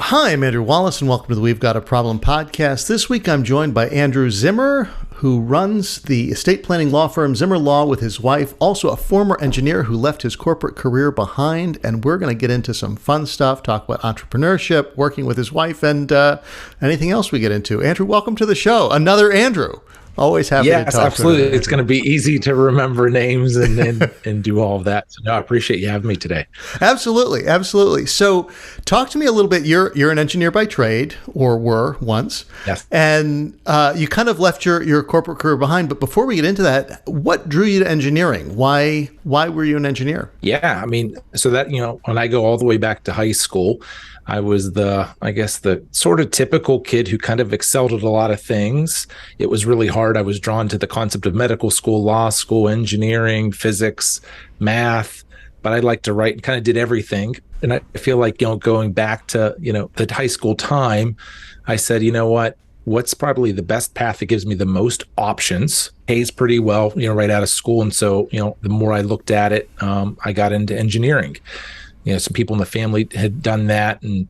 Hi, I'm Andrew Wallace, and welcome to the We've Got a Problem podcast. This week, I'm joined by Andrew Zimmer, who runs the estate planning law firm Zimmer Law with his wife, also a former engineer who left his corporate career behind. And we're going to get into some fun stuff, talk about entrepreneurship, working with his wife, and anything else we get into. Andrew, welcome to the show. Another Andrew. Always happy to talk to you. Yes, absolutely. It's going to be easy to remember names and do all of that. So no, I appreciate you having me today. Absolutely. So talk to me a little bit. You're an engineer by trade, or were once. Yes. And you kind of left your corporate career behind. But before we get into that, what drew you to engineering? Why were you an engineer? Yeah, so that, when I go all the way back to high school, I was the sort of typical kid who kind of excelled at a lot of things. It was really hard. I was drawn to the concept of medical school, law school, engineering, physics, math, but I liked to write and kind of did everything. And I feel like, going back to, the high school time, I said, what's probably the best path that gives me the most options, pays pretty well, right out of school. And so, the more I looked at it, I got into engineering. Some people in the family had done that, and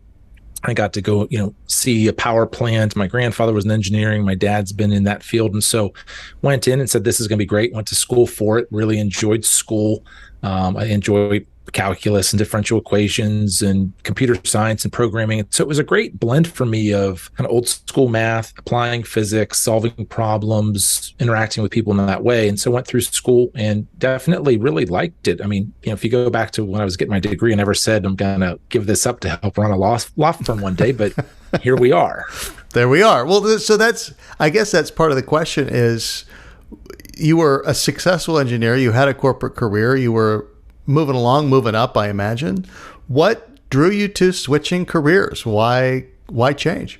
I got to go, see a power plant. My grandfather was in engineering. My dad's been in that field. And so went in and said, this is going to be great. Went to school for it, really enjoyed school. I enjoyed calculus and differential equations and computer science and programming. So it was a great blend for me of kind of old school math, applying physics, solving problems, interacting with people in that way. And so went through school and definitely really liked it. If you go back to when I was getting my degree, I never said I'm going to give this up to help run a law firm one day, but here we are. There we are. Well, so I guess that's part of the question is you were a successful engineer. You had a corporate career. You were moving up, I imagine. What drew you to switching careers? Why change?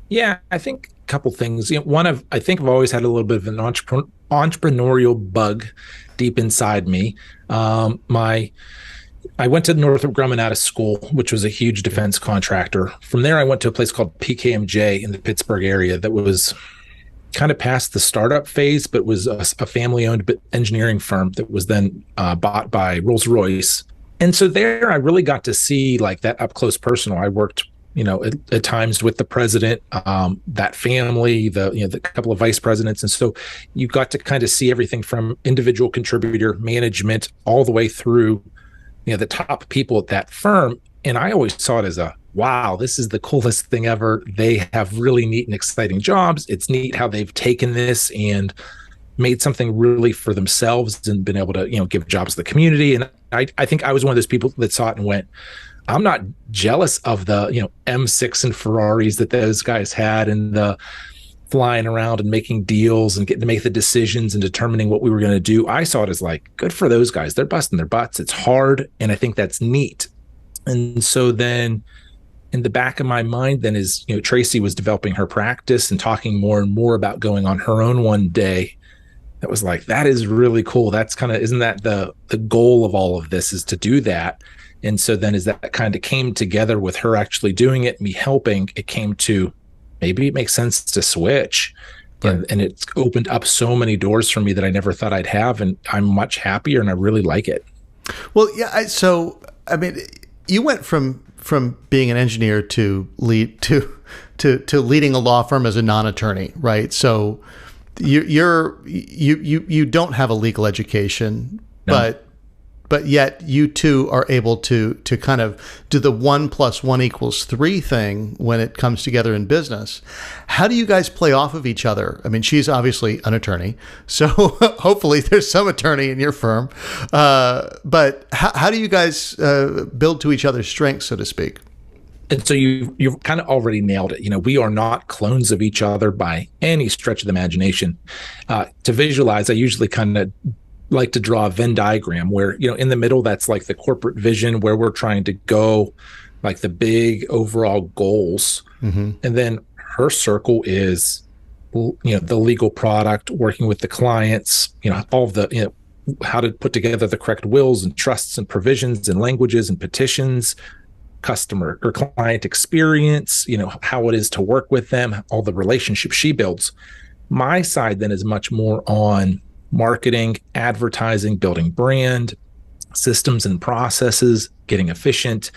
Yeah, I think a couple things. I think I've always had a little bit of an entrepreneurial bug deep inside me. I went to Northrop Grumman out of school, which was a huge defense contractor. From there, I went to a place called PKMJ in the Pittsburgh area that was kind of past the startup phase, but was a family-owned engineering firm that was then bought by Rolls-Royce. And so there I really got to see like that up close personal. I worked, at times with the president, that family, the couple of vice presidents. And so you got to kind of see everything from individual contributor management all the way through, the top people at that firm. And I always saw it as wow, this is the coolest thing ever. They have really neat and exciting jobs. It's neat how they've taken this and made something really for themselves and been able to, give jobs to the community. And I think I was one of those people that saw it and went, I'm not jealous of the, M6 and Ferraris that those guys had and the flying around and making deals and getting to make the decisions and determining what we were going to do. I saw it as like, good for those guys. They're busting their butts. It's hard. And I think that's neat. And so then in the back of my mind then is, Tracy was developing her practice and talking more and more about going on her own one day. That was like, that is really cool. That's kind of, isn't that the goal of all of this is to do that? And so then as that kind of came together with her actually doing it, me helping, it came to maybe it makes sense to switch. Right. And it's opened up so many doors for me that I never thought I'd have. And I'm much happier and I really like it. Well, yeah. You went from being an engineer to leading a law firm as a non-attorney, right? So you don't have a legal education, no. but yet you two are able to kind of do the 1 + 1 = 3 thing when it comes together in business. How do you guys play off of each other? She's obviously an attorney, so hopefully there's some attorney in your firm. But how do you guys build to each other's strengths, so to speak? And so you've kind of already nailed it. We are not clones of each other by any stretch of the imagination. To visualize, I usually kind of like to draw a Venn diagram where, in the middle, that's like the corporate vision where we're trying to go, like the big overall goals. Mm-hmm. And then her circle is, the legal product, working with the clients, all of the, how to put together the correct wills and trusts and provisions and languages and petitions, customer or client experience, how it is to work with them, all the relationships she builds. My side then is much more on marketing, advertising, building brand, systems and processes, getting efficient,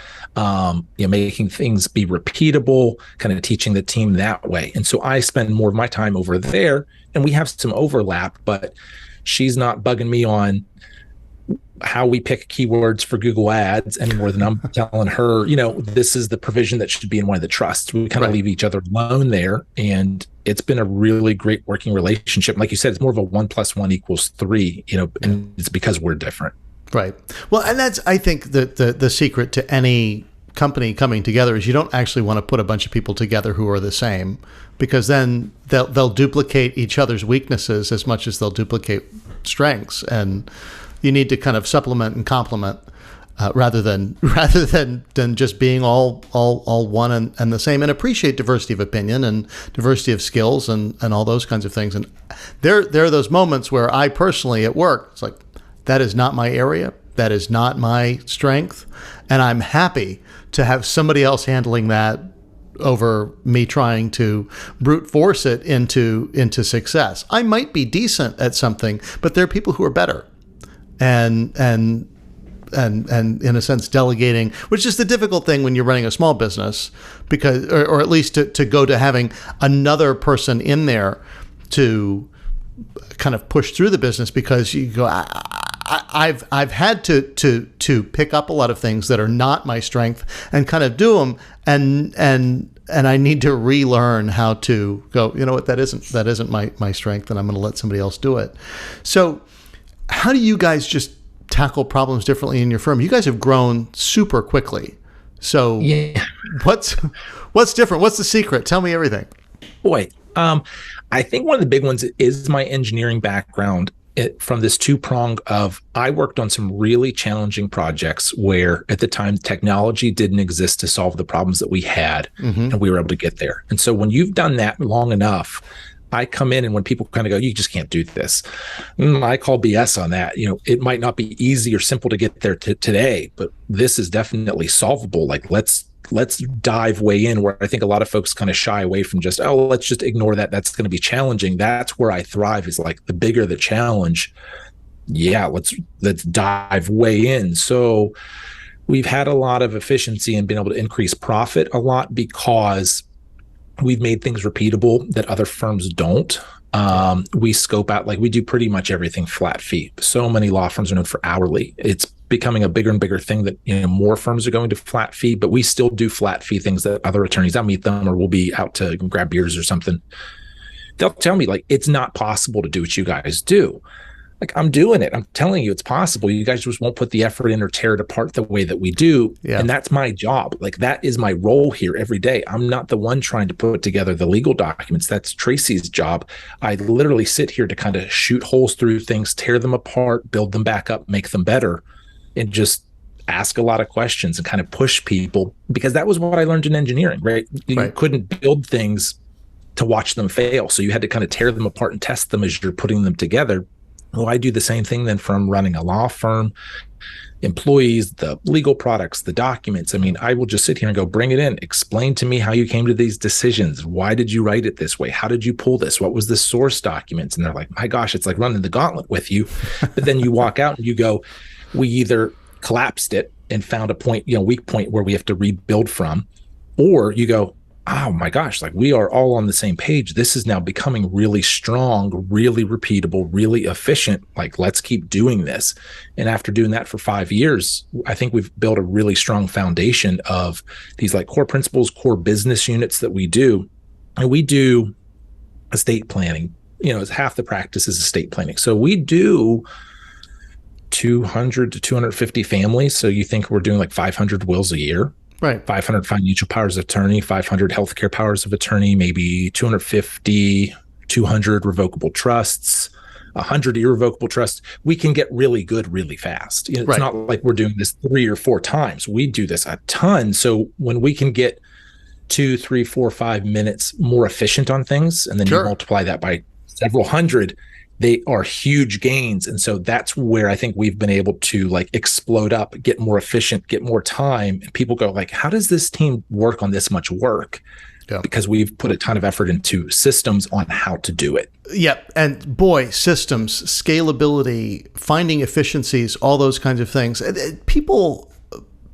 making things be repeatable, kind of teaching the team that way. And so I spend more of my time over there, and we have some overlap, but she's not bugging me on how we pick keywords for Google Ads any more than I'm telling her, this is the provision that should be in one of the trusts. We kind of leave each other alone there. And it's been a really great working relationship. Like you said, it's more of a 1 + 1 = 3, and it's because we're different. Right. Well, and that's, I think, the secret to any company coming together is you don't actually want to put a bunch of people together who are the same, because then they'll duplicate each other's weaknesses as much as they'll duplicate strengths. And you need to kind of supplement and complement rather than just being all one and the same, and appreciate diversity of opinion and diversity of skills and all those kinds of things. And there are those moments where I personally at work, it's like, that is not my area. That is not my strength. And I'm happy to have somebody else handling that over me trying to brute force it into success. I might be decent at something, but there are people who are better. And in a sense, delegating, which is the difficult thing when you're running a small business, because, or at least to go to having another person in there to kind of push through the business, because you go, I've had to pick up a lot of things that are not my strength and kind of do them, and I need to relearn how to go, what, that isn't my strength, and I'm going to let somebody else do it. So how do you guys just tackle problems differently in your firm? You guys have grown super quickly. So what's different? What's the secret? Tell me everything. Boy, I think one of the big ones is my engineering background. From this two-prong of, I worked on some really challenging projects where at the time technology didn't exist to solve the problems that we had, and we were able to get there. And so when you've done that long enough, I come in, and when people kind of go, you just can't do this, I call BS on that. It might not be easy or simple to get there today, but this is definitely solvable. Like, let's dive way in, where I think a lot of folks kind of shy away from just, let's just ignore that. That's going to be challenging. That's where I thrive, is like, the bigger the challenge. Yeah, let's dive way in. So we've had a lot of efficiency and been able to increase profit a lot because we've made things repeatable that other firms don't. We scope out, like, we do pretty much everything flat fee. So many law firms are known for hourly. It's becoming a bigger and bigger thing that, more firms are going to flat fee, but we still do flat fee things that other attorneys, I'll meet them, or we'll be out to grab beers or something. They'll tell me, like, it's not possible to do what you guys do. Like, I'm doing it. I'm telling you, it's possible. You guys just won't put the effort in or tear it apart the way that we do. Yeah. And that's my job. Like, that is my role here every day. I'm not the one trying to put together the legal documents. That's Tracy's job. I literally sit here to kind of shoot holes through things, tear them apart, build them back up, make them better, and just ask a lot of questions and kind of push people, because that was what I learned in engineering, right? You couldn't build things to watch them fail. So you had to kind of tear them apart and test them as you're putting them together. Well, I do the same thing then from running a law firm, employees, the legal products, the documents. I mean, I will just sit here and go, bring it in. Explain to me how you came to these decisions. Why did you write it this way? How did you pull this? What was the source documents? And they're like, my gosh, it's like running the gauntlet with you. But then you walk out and you go, we either collapsed it and found a point, weak point where we have to rebuild from, or you go, oh my gosh, like, we are all on the same page. This is now becoming really strong, really repeatable, really efficient. Like, let's keep doing this. And after doing that for 5 years, I think we've built a really strong foundation of these, like, core principles, core business units that we do. And we do estate planning. It's half the practice is estate planning. So we do 200 to 250 families. So you think we're doing like 500 wills a year. Right. 500 financial powers of attorney, 500 healthcare powers of attorney, maybe 250, 200 revocable trusts, 100 irrevocable trusts. We can get really good really fast. It's not like we're doing this 3 or 4 times. We do this a ton. So when we can get 2, 3, 4, 5 minutes more efficient on things, and then you multiply that by several hundred, they are huge gains. And so that's where I think we've been able to, like, explode up, get more efficient, get more time. And people go, like, how does this team work on this much work? Yeah. because we've put a ton of effort into systems on how to do it. Yep. And boy, systems, scalability, finding efficiencies, all those kinds of things. People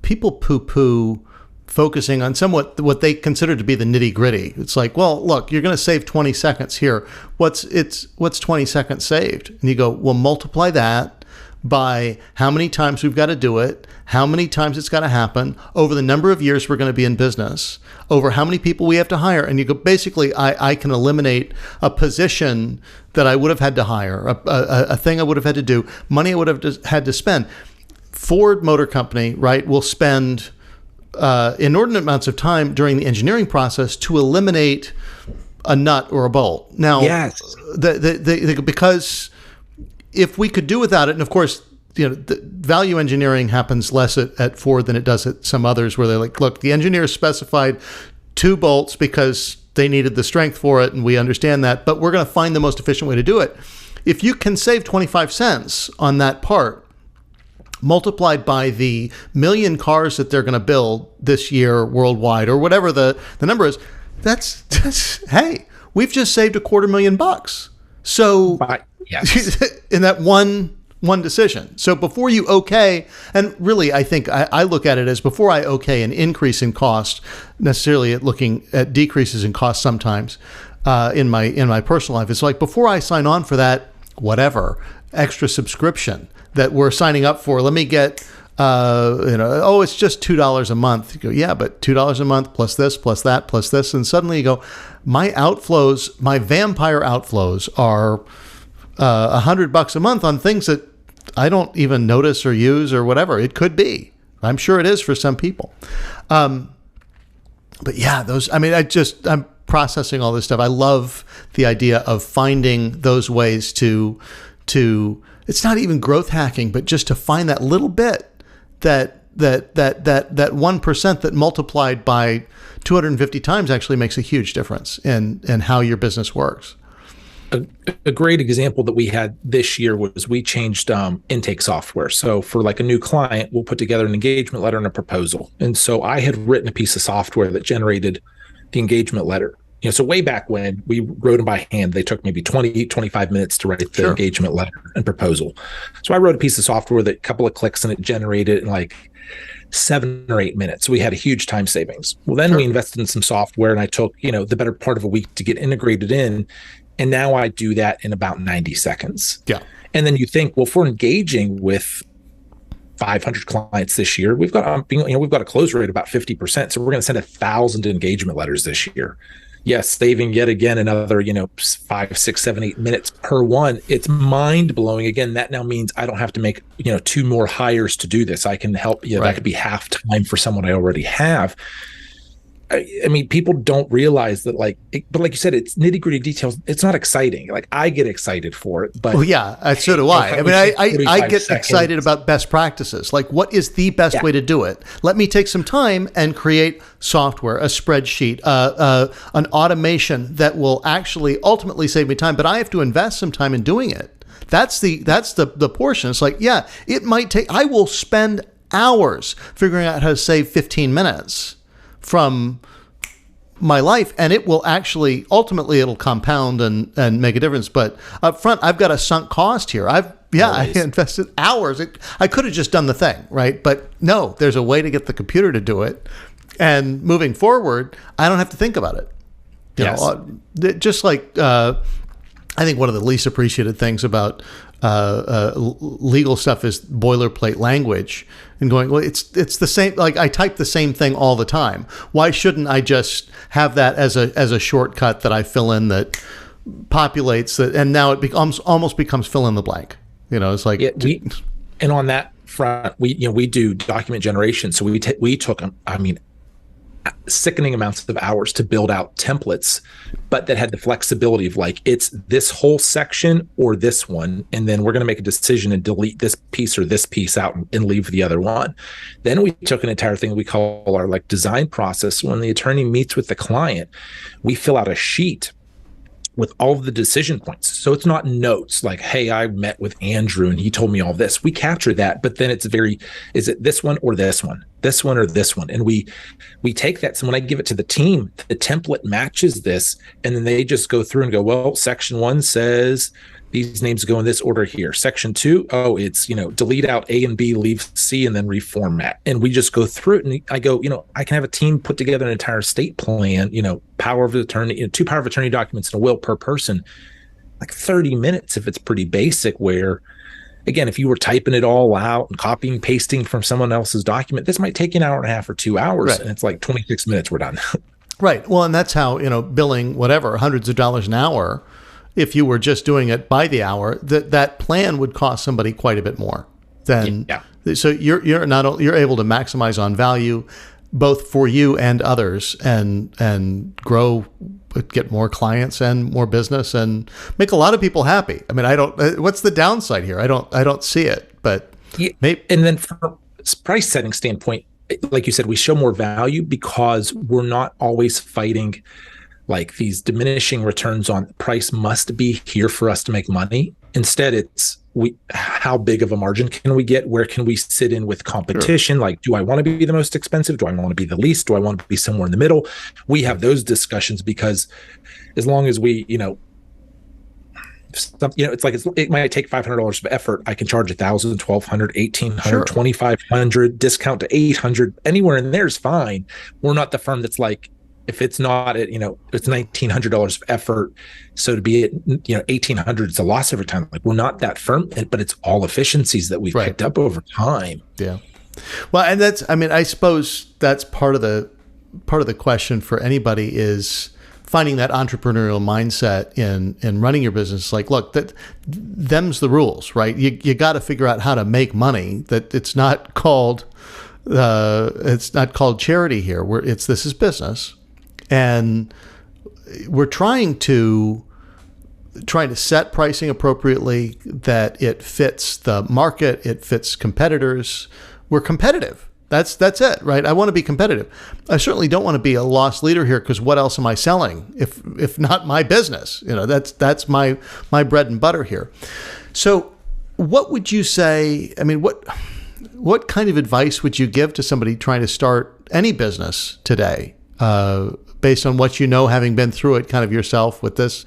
poo-poo focusing on somewhat what they consider to be the nitty-gritty. It's like, well, look, you're going to save 20 seconds here. What's 20 seconds saved? And you go, well, multiply that by how many times we've got to do it, how many times it's got to happen, over the number of years we're going to be in business, over how many people we have to hire. And you go, basically, I can eliminate a position that I would have had to hire, a thing I would have had to do, money I would have had to spend. Ford Motor Company, right, will spend inordinate amounts of time during the engineering process to eliminate a nut or a bolt. Now, yes, because if we could do without it, and of course, the value engineering happens less at Ford than it does at some others, where they're like, look, the engineers specified 2 bolts because they needed the strength for it, and we understand that, but we're going to find the most efficient way to do it. If you can save 25 cents on that part, multiplied by the million cars that they're going to build this year worldwide, or whatever the number is, that's hey, we've just saved $250,000. So yes. in that one decision. So before you and really, I think I look at it as before I an increase in cost, necessarily at looking at decreases in cost sometimes in my personal life. It's like before I sign on for that whatever extra subscription that we're signing up for, let me get, it's just $2 a month. You go, yeah, but $2 a month plus this, plus that, plus this. And suddenly you go, my vampire outflows are $100 a month on things that I don't even notice or use or whatever. It could be. I'm sure it is for some people. But yeah, I'm processing all this stuff. I love the idea of finding those ways to it's not even growth hacking, but just to find that little bit that 1% that multiplied by 250 times actually makes a huge difference in how your business works. A great example that we had this year was we changed intake software. So for like a new client, we'll put together an engagement letter and a proposal. And so I had written a piece of software that generated the engagement letter. So way back when we wrote them by hand, they took maybe 20, 25 minutes to write the engagement letter and proposal. So I wrote a piece of software that a couple of clicks and it generated in like 7 or 8 minutes. So we had a huge time savings. Well, then we invested in some software and I took, the better part of a week to get integrated in. And now I do that in about 90 seconds. Yeah. And then you think, well, if we're engaging with 500 clients this year, we've got a close rate of about 50%. So we're going to send 1,000 engagement letters this year. Yes, saving yet again another, 5, 6, 7, 8 minutes per one. It's mind blowing. Again, that now means I don't have to make, 2 more hires to do this. I can help, that could be half time for someone I already have. I mean, people don't realize that, but like you said, it's nitty gritty details. It's not exciting. Like I get excited for it, but so do I. I mean, I get excited about best practices. Like, what is the best way to do it? Let me take some time and create software, a spreadsheet, an automation that will actually ultimately save me time. But I have to invest some time in doing it. That's the portion. It's like, it might take. I will spend hours figuring out how to save 15 minutes from my life, and it will actually ultimately it'll compound and make a difference. But up front, I've got a sunk cost here. I invested hours. I could have just done the thing, right? But no, there's a way to get the computer to do it. And moving forward, I don't have to think about it. Just like I think one of the least appreciated things about legal stuff is boilerplate language, and going, well, it's the same. Like I type the same thing all the time. Why shouldn't I just have that as a shortcut that I fill in that populates that, and now it almost becomes fill in the blank. It's like and on that front, we do document generation. So we took sickening amounts of hours to build out templates, but that had the flexibility of like, it's this whole section or this one, and then we're going to make a decision and delete this piece or this piece out and leave the other one. Then we took an entire thing we call our design process. When the attorney meets with the client, we fill out a sheet with all of the decision points. So it's not notes like, hey, I met with Andrew and he told me all this. We capture that, but then it's is it this one or this one? this one or this one. And we take that. So when I give it to the team, the template matches this. And then they just go through and go, well, section 1 says these names go in this order here. Section 2, oh, it's, delete out A and B, leave C, and then reformat. And we just go through it. And I go, I can have a team put together an entire estate plan, power of attorney, 2 power of attorney documents and a will per person, like 30 minutes if it's pretty basic, where, again, if you were typing it all out and copying, pasting from someone else's document, this might take an hour and a half or 2 hours. Right. And it's like 26 minutes, we're done. Right. Well, and that's how, billing whatever, hundreds of dollars an hour, if you were just doing it by the hour, that plan would cost somebody quite a bit more than. Yeah. So you're able to maximize on value, both for you and others, and grow, get more clients and more business, and make a lot of people happy. I mean, what's the downside here? I don't see it, but maybe. And then from a price setting standpoint, like you said, we show more value because we're not always fighting like these diminishing returns on price must be here for us to make money. Instead, it's how big of a margin can we get? Where can we sit in with competition? Sure. Like, do I want to be the most expensive? Do I want to be the least? Do I want to be somewhere in the middle? We have those discussions because as long as we, it's like it might take $500 of effort. I can charge $1,000, $1,200, $1,800, sure. $2,500, discount to $800. Anywhere in there is fine. We're not the firm that's like, if it's not at, it's $1,900 of effort. So to be at, $1,800, it's a loss every time. Like, we're not that firm, but it's all efficiencies that we've picked up over time. Yeah. Well, and I suppose that's part of the question for anybody is finding that entrepreneurial mindset in running your business. Like, look, them's the rules, right? You got to figure out how to make money. That it's not called charity here. This is business. And we're trying to set pricing appropriately, that it fits the market, it fits competitors. We're competitive. That's it, right? I want to be competitive. I certainly don't want to be a loss leader here, because what else am I selling if not my business? That's my bread and butter here. So what would you say? I mean, what kind of advice would you give to somebody trying to start any business today? Based on what having been through it kind of yourself with this?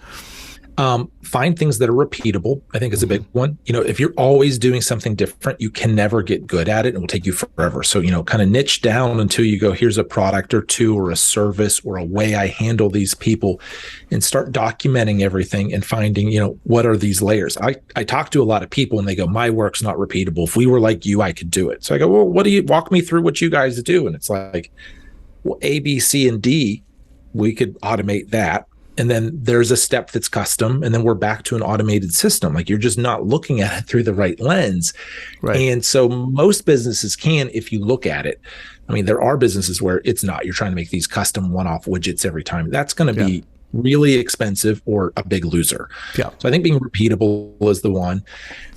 Find things that are repeatable, I think, is a big one. If you're always doing something different, you can never get good at it. It will take you forever. So, kind of niche down until you go, here's a product or two or a service or a way I handle these people, and start documenting everything and finding, what are these layers? I talk to a lot of people and they go, my work's not repeatable. If we were like you, I could do it. So I go, well, walk me through what you guys do? And it's like, well, A, B, C, and D, we could automate that. And then there's a step that's custom, and then we're back to an automated system. Like, you're just not looking at it through the right lens. Right. And so most businesses can, if you look at it. I mean, there are businesses where it's not. You're trying to make these custom one-off widgets every time. That's going to be really expensive or a big loser. Yeah. So I think being repeatable is the one.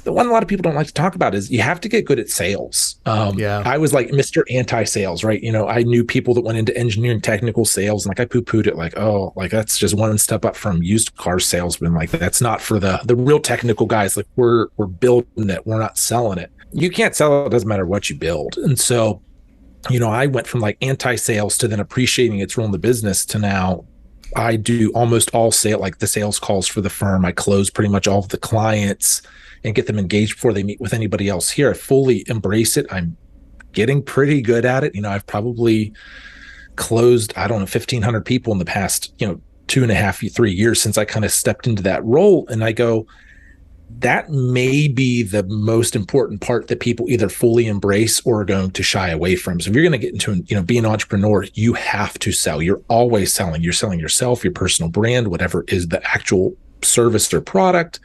The one a lot of people don't like to talk about is you have to get good at sales. I was like Mr. Anti-sales, right? I knew people that went into engineering technical sales, and like I poo-pooed it, like, oh, like that's just one step up from used car salesman. Like, that's not for the real technical guys. Like, we're building it, we're not selling it. You can't sell it, doesn't matter what you build. And so, I went from like anti-sales to then appreciating its role in the business to now I do almost all the sales calls for the firm. I close pretty much all of the clients and get them engaged before they meet with anybody else here. I fully embrace it. I'm getting pretty good at it. I've probably closed, 1,500 people in the past, 2.5, 3 years since I kind of stepped into that role. And I go, that may be the most important part that people either fully embrace or are going to shy away from. So if you're going to get into, be an entrepreneur, you have to sell. You're always selling. You're selling yourself, your personal brand, whatever is the actual service or product.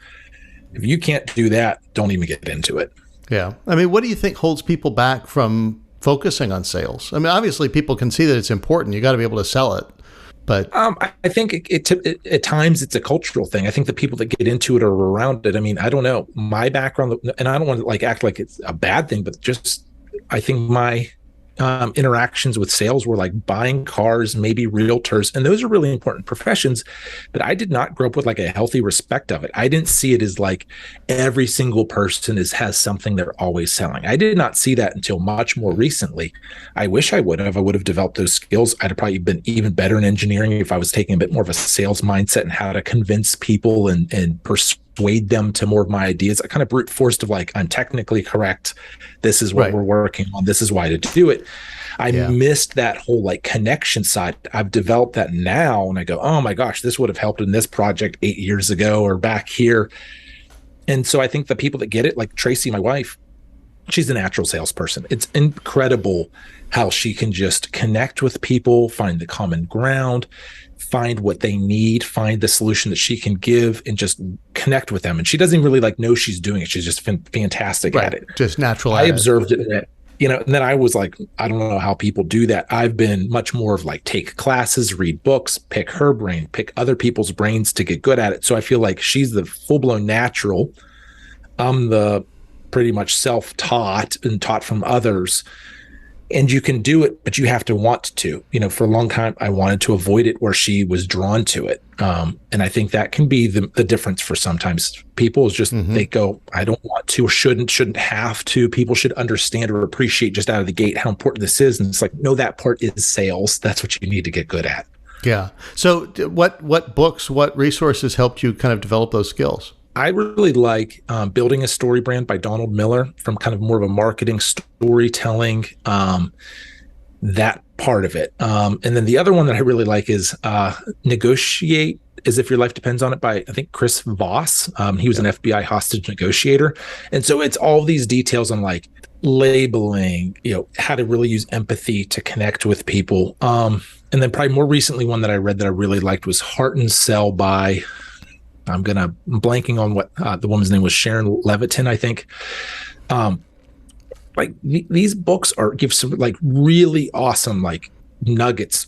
If you can't do that, don't even get into it. Yeah. I mean, what do you think holds people back from focusing on sales? I mean, obviously people can see that it's important. You got to be able to sell it. But I think it at times it's a cultural thing. I think the people that get into it or around it. I mean, I don't know. My background, and I don't want to act like it's a bad thing, but just I think my interactions with sales were like buying cars, maybe realtors, and those are really important professions. But I did not grow up with like a healthy respect of it. I didn't see it as like every single person has something they're always selling. I did not see that until much more recently. I wish I would have. I would have developed those skills. I'd have probably been even better in engineering if I was taking a bit more of a sales mindset and how to convince people and persuade them to more of my ideas. I kind of brute forced of like, I'm technically correct. This is what we're working on. This is why to do it. I missed that whole like connection side. I've developed that now, and I go, oh my gosh, this would have helped in this project 8 years ago or back here. And so I think the people that get it, like Tracy, my wife, she's a natural salesperson. It's incredible how she can just connect with people, find the common ground, find what they need, find the solution that she can give, and just connect with them. And she doesn't really like know she's doing it. She's just fantastic at it. Just natural. I observed it, and then I was like, I don't know how people do that. I've been much more of like take classes, read books, pick her brain, pick other people's brains to get good at it. So I feel like she's the full-blown natural. I'm the pretty much self-taught and taught from others. And you can do it, but you have to want to. For a long time, I wanted to avoid it where she was drawn to it. And I think that can be the difference for sometimes people is just they go, I don't want to or shouldn't have to. People should understand or appreciate just out of the gate how important this is. And it's like, no, that part is sales. That's what you need to get good at. Yeah. So what books, what resources helped you kind of develop those skills? I really like Building a Story Brand by Donald Miller, from kind of more of a marketing storytelling, that part of it. And then the other one that I really like is Negotiate as If Your Life Depends on It by, I think, Chris Voss. He was an FBI hostage negotiator. And so it's all these details on like labeling, how to really use empathy to connect with people. And then probably more recently, one that I read that I really liked was Heart and Sell by, I'm blanking on what the woman's name was, Sharon Levitin, I think. Like these books give some like really awesome like nuggets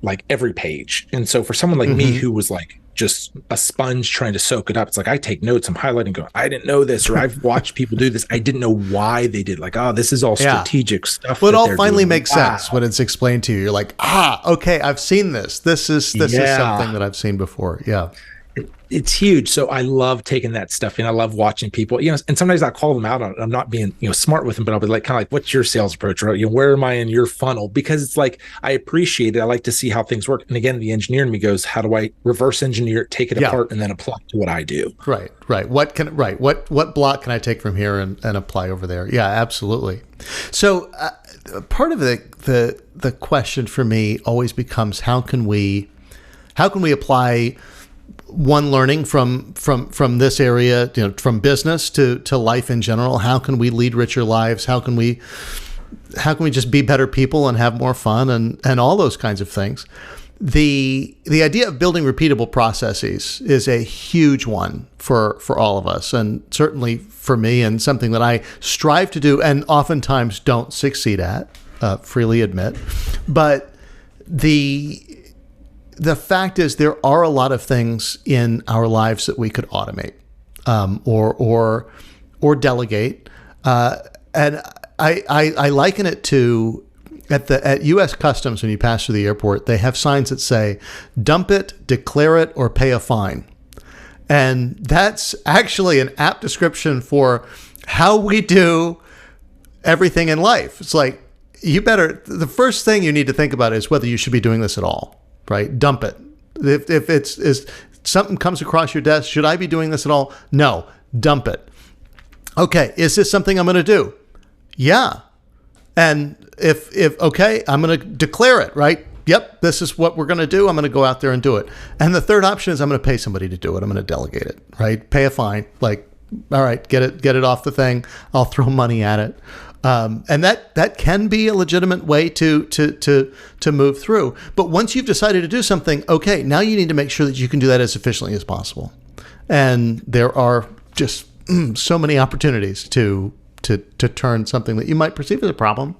like every page. And so for someone like me who was like just a sponge trying to soak it up, it's like I take notes, I'm highlighting, going, I didn't know this, or I've watched people do this, I didn't know why they did. Like, this is all strategic stuff. Well, it all finally makes sense when it's explained to you. You're like, okay, I've seen this. This is something that I've seen before. Yeah. It's huge. So I love taking that stuff and I love watching people, and sometimes I call them out on it. I'm not being, smart with them, but I'll be like, kind of like, what's your sales approach? Or, where am I in your funnel? Because it's like, I appreciate it. I like to see how things work. And again, the engineer in me goes, how do I reverse engineer it, take it apart, and then apply to what I do? Right. What block can I take from here and apply over there? Yeah, absolutely. So part of the question for me always becomes, how can we apply one learning from this area, from business to life in general? How can we lead richer lives? How can we just be better people and have more fun and all those kinds of things? The idea of building repeatable processes is a huge one for all of us, and certainly for me, and something that I strive to do and oftentimes don't succeed at, freely admit. But the fact is, there are a lot of things in our lives that we could automate or delegate, and I liken it to at U.S. Customs when you pass through the airport, they have signs that say, "Dump it, declare it, or pay a fine," and that's actually an apt description for how we do everything in life. It's like, the first thing you need to think about is whether you should be doing this at all. Right? Dump it. If it's something comes across your desk, should I be doing this at all? No, dump it. Okay, is this something I'm going to do? Yeah. And if okay, I'm going to declare it, right? Yep, this is what we're going to do. I'm going to go out there and do it. And the third option is I'm going to pay somebody to do it. I'm going to delegate it, right? Pay a fine. Like, all right, get it off the thing. I'll throw money at it. And that can be a legitimate way to move through. But once you've decided to do something, okay, now you need to make sure that you can do that as efficiently as possible. And there are just so many opportunities to turn something that you might perceive as a problem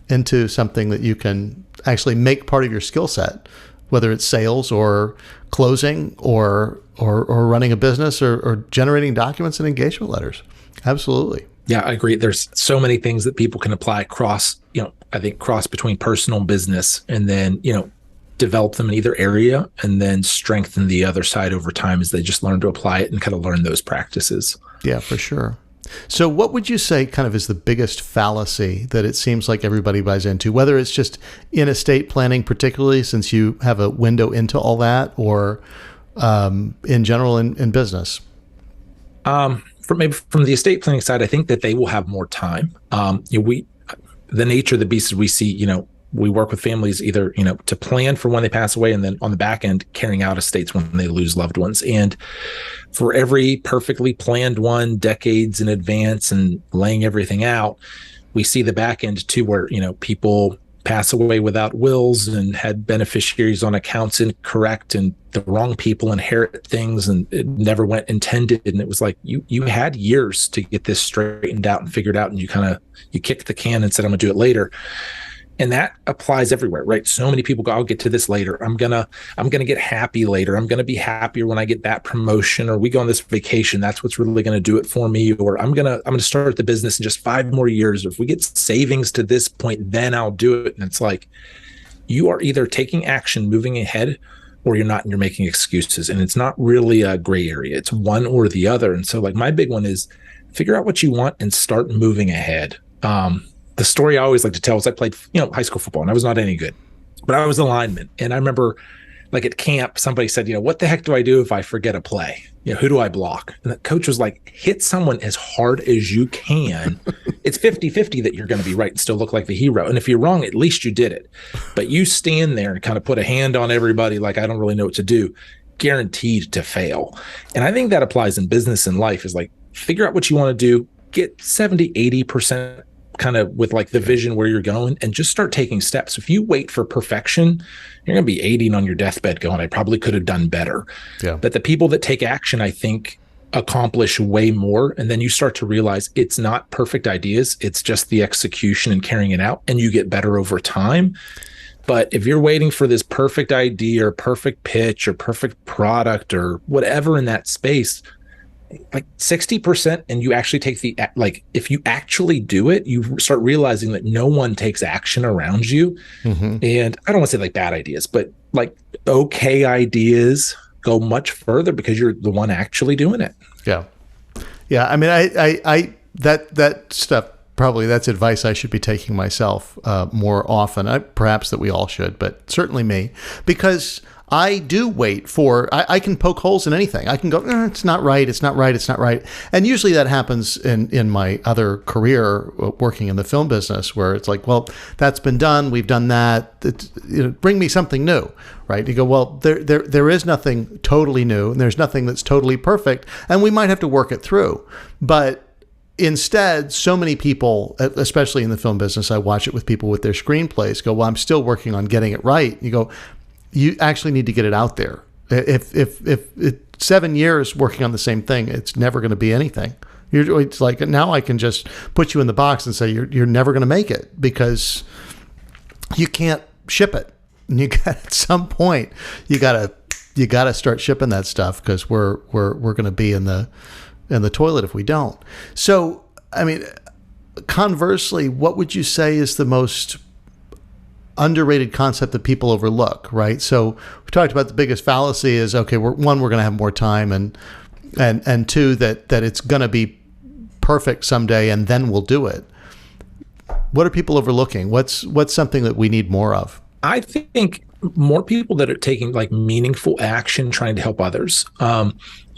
into something that you can actually make part of your skill set, whether it's sales or closing or running a business or generating documents and engagement letters. Absolutely. Yeah, I agree. There's so many things that people can apply I think cross between personal and business, and then, develop them in either area and then strengthen the other side over time as they just learn to apply it and kind of learn those practices. Yeah, for sure. So what would you say kind of is the biggest fallacy that it seems like everybody buys into, whether it's just in estate planning, particularly since you have a window into all that, or in general in business? From the estate planning side, I think that they will have more time. The nature of the beast is we see, we work with families either, to plan for when they pass away, and then on the back end, carrying out estates when they lose loved ones. And for every perfectly planned one, decades in advance and laying everything out, we see the back end too, where, people pass away without wills and had beneficiaries on accounts incorrect, and the wrong people inherit things, and it never went intended. And it was like, you had years to get this straightened out and figured out, and you kicked the can and said, I'm gonna do it later. And that applies everywhere, right? So many people go, I'll get to this later. I'm gonna get happy later. I'm gonna be happier when I get that promotion, or we go on this vacation. That's what's really gonna do it for me. Or I'm gonna start the business in just 5 more years. Or if we get savings to this point, then I'll do it. And it's like, you are either taking action, moving ahead, or you're not, and you're making excuses. And it's not really a gray area. It's one or the other. And so, like, my big one is figure out what you want and start moving ahead. The story I always like to tell is I played, high school football, and I was not any good, but I was a lineman. And I remember, like, at camp, somebody said, what the heck do I do if I forget a play? Who do I block? And the coach was like, hit someone as hard as you can. It's 50-50 that you're going to be right and still look like the hero. And if you're wrong, at least you did it. But you stand there and kind of put a hand on everybody like, I don't really know what to do, guaranteed to fail. And I think that applies in business and life, is like, figure out what you want to do, get 70, 80% kind of with like the vision where you're going, and just start taking steps. If you wait for perfection, you're going to be 80 on your deathbed going, I probably could have done better. Yeah. But the people that take action, I think, accomplish way more. And then you start to realize it's not perfect ideas. It's just the execution and carrying it out, and you get better over time. But if you're waiting for this perfect idea or perfect pitch or perfect product or whatever in that space, like 60%, and you actually take if you actually do it, you start realizing that no one takes action around you. Mm-hmm. And I don't want to say like bad ideas, but like okay ideas go much further because you're the one actually doing it. Yeah. Yeah. I mean, I that stuff, probably that's advice I should be taking myself more often. Perhaps that we all should, but certainly me, because I do wait for, I can poke holes in anything. I can go, it's not right, it's not right, it's not right. And usually that happens in my other career working in the film business, where it's like, well, that's been done, we've done that, bring me something new, right? You go, well, there is nothing totally new, and there's nothing that's totally perfect, and we might have to work it through. But instead, so many people, especially in the film business, I watch it with people with their screenplays, go, well, I'm still working on getting it right. You go, you actually need to get it out there. If 7 years working on the same thing, it's never going to be anything. It's like, now I can just put you in the box and say you're never going to make it, because you can't ship it. And you got, at some point, you got to start shipping that stuff, because we're going to be in the toilet if we don't. So, I mean, conversely, what would you say is the most underrated concept that people overlook, right? So we talked about the biggest fallacy is, okay, we're going to have more time, and two, that it's going to be perfect someday, and then we'll do it. What are people overlooking? What's something that we need more of? I think more people that are taking like meaningful action, trying to help others.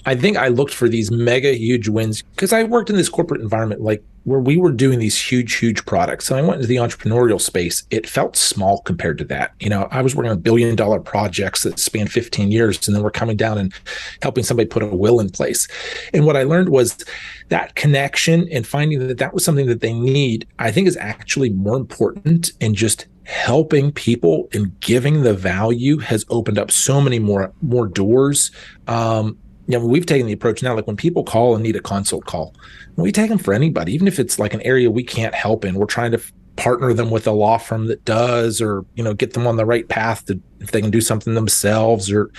I think I looked for these mega huge wins because I worked in this corporate environment, like where we were doing these huge products. And I went into the entrepreneurial space. It felt small compared to that. I was working on $1 billion projects that spanned 15 years, and then we're coming down and helping somebody put a will in place. And what I learned was that connection and finding that was something that they need, I think, is actually more important, and just helping people and giving the value has opened up so many more doors. We've taken the approach now, like when people call and need a consult call, we take them for anybody, even if it's like an area we can't help in. We're trying to partner them with a law firm that does, or, get them on the right path to, if they can do something themselves, or,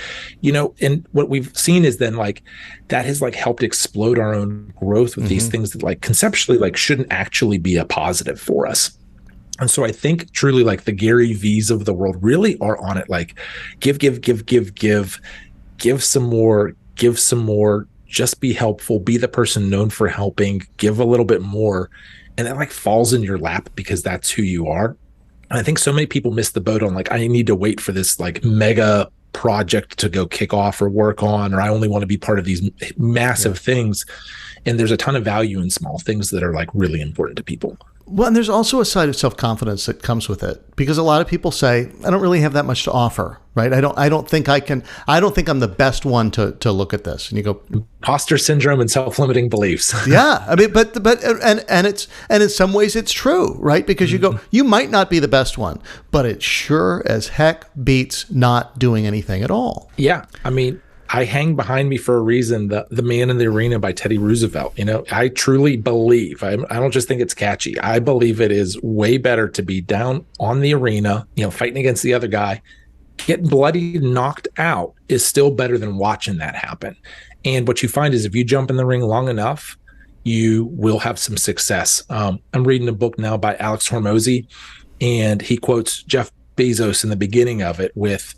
and what we've seen is then like that has like helped explode our own growth with these things that like conceptually like shouldn't actually be a positive for us. And so I think truly like the Gary V's of the world really are on it. Like give some more, just be helpful, be the person known for helping, give a little bit more. And that like falls in your lap because that's who you are. And I think so many people miss the boat on like, I need to wait for this like mega project to go kick off or work on, or I only want to be part of these massive things. And there's a ton of value in small things that are like really important to people. Well, and there's also a side of self-confidence that comes with it, because a lot of people say, I don't really have that much to offer, right? I don't think I'm the best one to look at this. And you go, imposter syndrome and self-limiting beliefs. Yeah. I mean, but in some ways it's true, right? Because you go, you might not be the best one, but it sure as heck beats not doing anything at all. Yeah. I mean, I hang behind me for a reason, the Man in the Arena by Teddy Roosevelt. I truly believe, I don't just think it's catchy. I believe it is way better to be down on the arena, fighting against the other guy. Getting bloody, knocked out is still better than watching that happen. And what you find is if you jump in the ring long enough, you will have some success. I'm reading a book now by Alex Hormozy, and he quotes Jeff Bezos in the beginning of it with,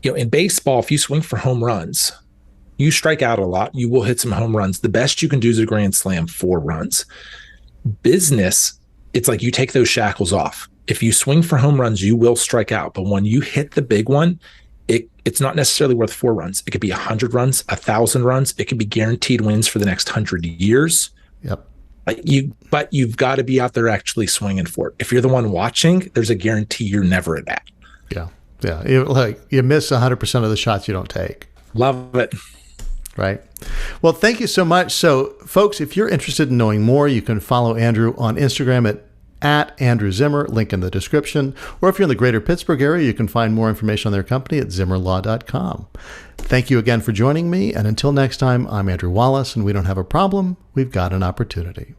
in baseball, if you swing for home runs, you strike out a lot, you will hit some home runs. The best you can do is a grand slam, 4 runs. Business, it's like you take those shackles off. If you swing for home runs, you will strike out. But when you hit the big one, it's not necessarily worth 4 runs. It could be 100 runs, 1,000 runs. It could be guaranteed wins for the next 100 years. Yep. But you've got to be out there actually swinging for it. If you're the one watching, there's a guarantee you're never at that. Yeah. Yeah. You miss 100% of the shots you don't take. Love it. Right. Well, thank you so much. So, folks, if you're interested in knowing more, you can follow Andrew on Instagram at Andrew Zimmer, link in the description. Or if you're in the greater Pittsburgh area, you can find more information on their company at zimmerlaw.com. Thank you again for joining me. And until next time, I'm Andrew Wallace, and we don't have a problem. We've got an opportunity.